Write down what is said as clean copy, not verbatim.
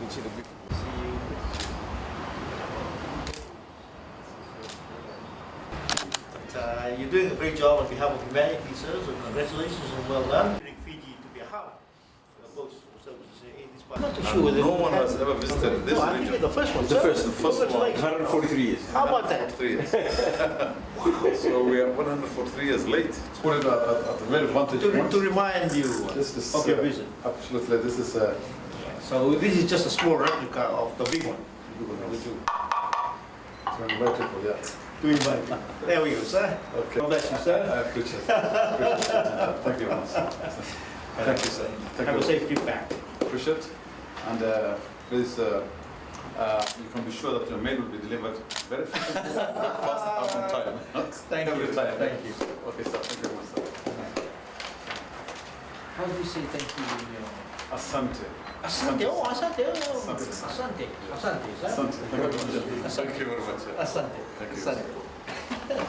to the big. You're doing a great job on behalf of humanity, sir, so congratulations and well done. Fiji to be a hub. Both services in this part. I'm not too sure whether No one has ever visited this No, I think region. you're the first one, The sir. first one. Congratulations. 143 years. How about that? 3 years. So we are 143 years late. Put it at a very vantage point. To remind you This is of your visit. absolutely. This is So this is just a small replica of the big one. so inevitable, yeah. To invite. There we go, sir. Okay. God bless you, sir. I appreciate it. Thank you very much. Thank you, sir. Thank Have you. a safe trip back. Appreciate. And please, you can be sure that your mail will be delivered very fast and on time. Thank Every you. time. Thank you. Okay, sir. Thank you very much, sir. How do you say thank you in your... Asante. Asante, oh, asante, oh. Asante. Asante, asante, sir. Asante. Thank you very much. Asante. Thank you very much, sir. Asante, Thank you. asante.